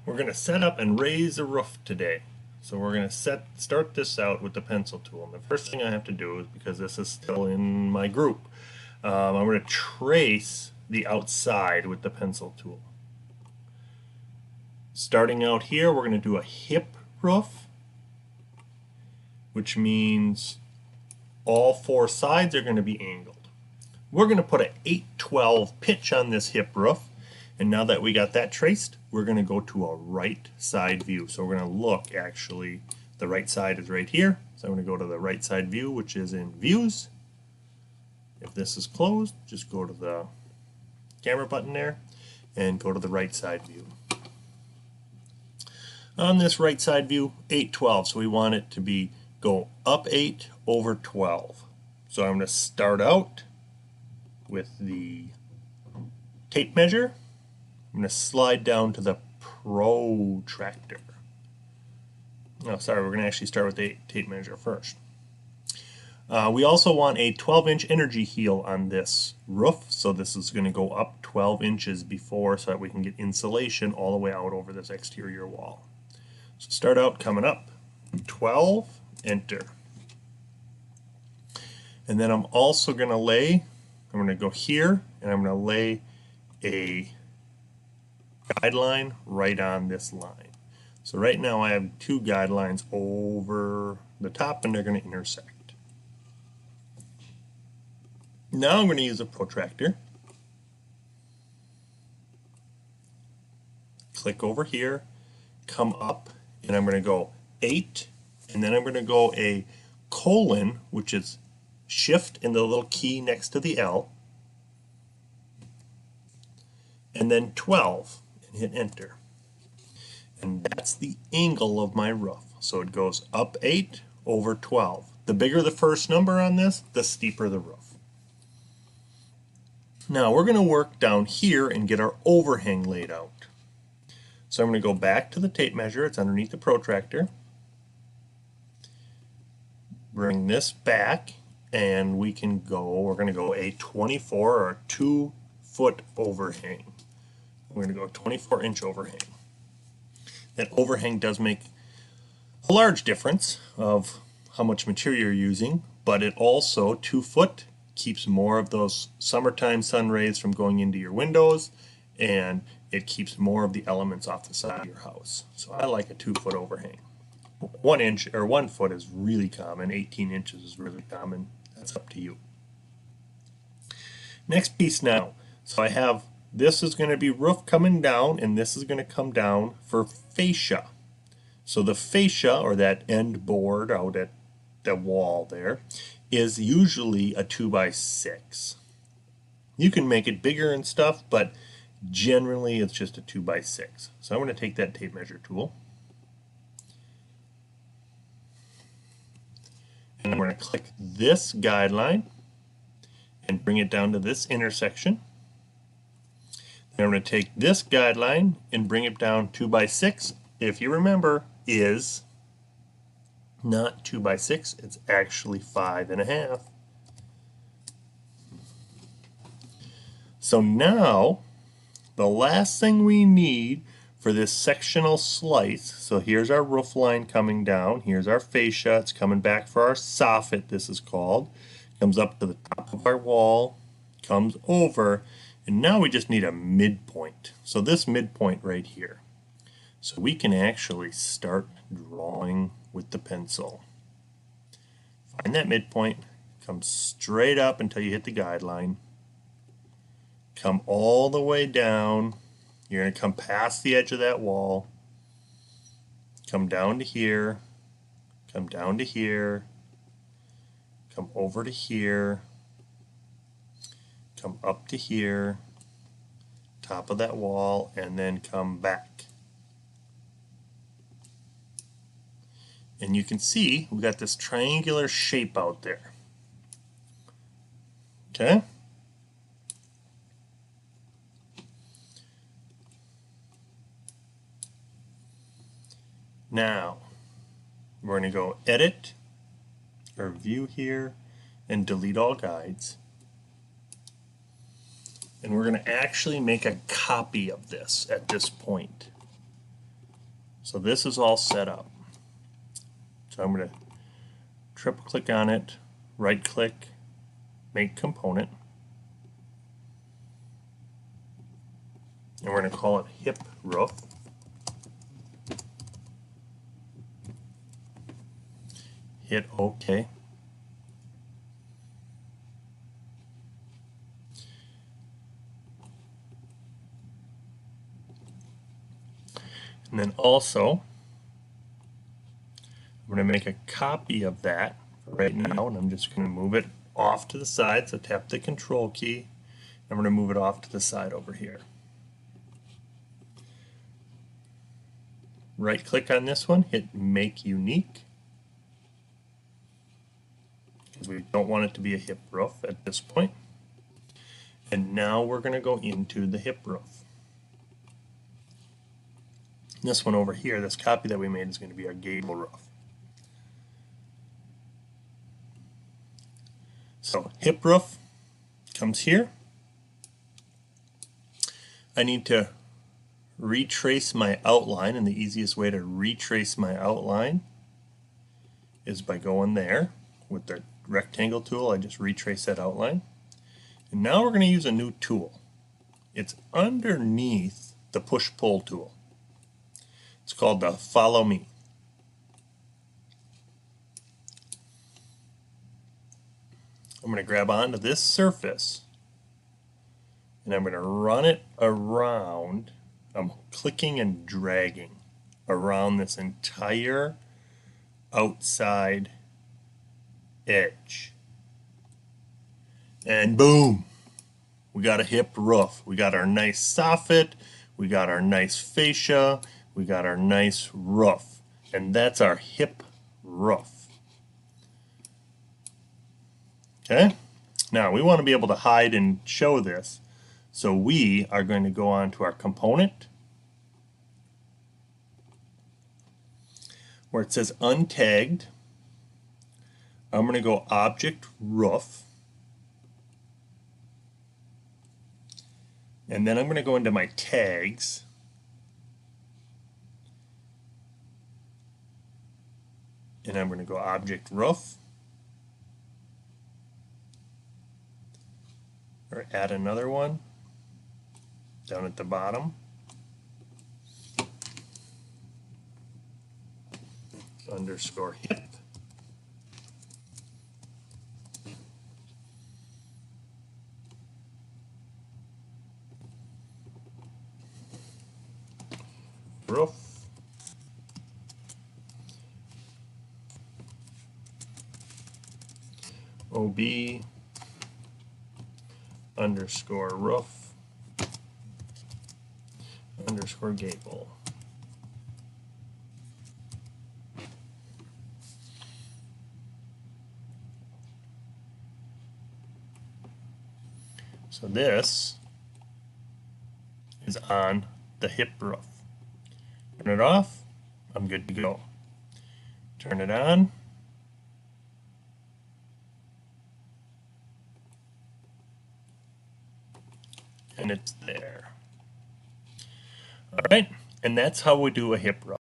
We're going to set up and raise a roof today. So we're going to start this out with the pencil tool. And the first thing I have to do is, because this is still in my group, I'm going to trace the outside with the pencil tool. Starting out here, we're going to do a hip roof, which means all four sides are going to be angled. We're going to put an 8/12 pitch on this hip roof. And now that we got that traced, we're going to go to a right side view. So we're going to look, actually, the right side is right here. So I'm going to go to the right side view, which is in Views. If this is closed, just go to the camera button there and go to the right side view. On this right side view, 8/12, so we want it to go up 8 over 12. So I'm going to start out with the tape measure. I'm going to slide down to the protractor. Oh, sorry, we're going to actually start with the tape measure first. We also want a 12-inch energy heel on this roof, so this is going to go up 12 inches before so that we can get insulation all the way out over this exterior wall. So start out coming up, 12, enter. And then I'm also going to I'm going to go here, and I'm going to lay a guideline right on this line. So right now I have two guidelines over the top, and they're going to intersect. Now I'm going to use a protractor. Click over here, come up, and I'm going to go 8, and then I'm going to go a colon, which is shift and the little key next to the L, and then 12. Hit enter. And that's the angle of my roof. So it goes up 8 over 12. The bigger the first number on this, the steeper the roof. Now we're going to work down here and get our overhang laid out. So I'm going to go back to the tape measure. It's underneath the protractor. Bring this back, and we're going to go a 24 or 2-foot overhang. We're going to go 24-inch overhang. That overhang does make a large difference of how much material you're using, but it also, 2 foot, keeps more of those summertime sun rays from going into your windows, and it keeps more of the elements off the side of your house. So I like a 2-foot overhang. 1 inch or 1 foot is really common. 18 inches is really common. That's up to you. Next piece now. So I have, this is going to be roof coming down, and this is going to come down for fascia. So the fascia, or that end board out at the wall there, is usually a 2x6. You can make it bigger and stuff, but generally it's just a 2x6. So I'm going to take that tape measure tool, and I'm going to click this guideline and bring it down to this intersection. Then I'm going to take this guideline and bring it down 2x6. If you remember, is not 2x6, it's actually 5.5. So now the last thing we need for this sectional slice, so here's our roof line coming down, here's our fascia, it's coming back for our soffit, this is called, comes up to the top of our wall, comes over, and now we just need a midpoint. So this midpoint right here. So we can actually start drawing with the pencil. Find that midpoint, come straight up until you hit the guideline, come all the way down. You're going to come past the edge of that wall, come down to here, come down to here, come over to here, come up to here, top of that wall, and then come back. And you can see we got this triangular shape out there. Okay? Now, we're going to go Edit, or View here, and delete all guides. And we're going to actually make a copy of this at this point. So this is all set up. So I'm going to triple click on it, right click, make component, and we're going to call it hip roof. Hit OK. And then also, I'm going to make a copy of that right now, and I'm just going to move it off to the side. So tap the Control key. I'm going to move it off to the side over here. Right click on this one, hit Make Unique, because we don't want it to be a hip roof at this point. And now we're going to go into the hip roof. This one over here, this copy that we made, is going to be our gable roof. So hip roof comes here. I need to retrace my outline, and the easiest way to retrace my outline is by going there with the rectangle tool. I just retrace that outline. And now we're going to use a new tool. It's underneath the push-pull tool. It's called the Follow Me. I'm going to grab onto this surface and I'm going to run it around. I'm clicking and dragging around this entire outside edge. And boom! We got a hip roof. We got our nice soffit. We got our nice fascia. We got our nice roof. And that's our hip roof. Okay? Now we want to be able to hide and show this. So we are going to go on to our component where it says untagged. I'm going to go object roof. And then I'm going to go into my tags. And I'm going to go object roof. Or add another one down at the bottom. Underscore hip. Roof. OB underscore roof underscore gable. So this is on the hip roof. Turn it off, I'm good to go. Turn it on. And it's there. All right, and that's how we do a hip roof.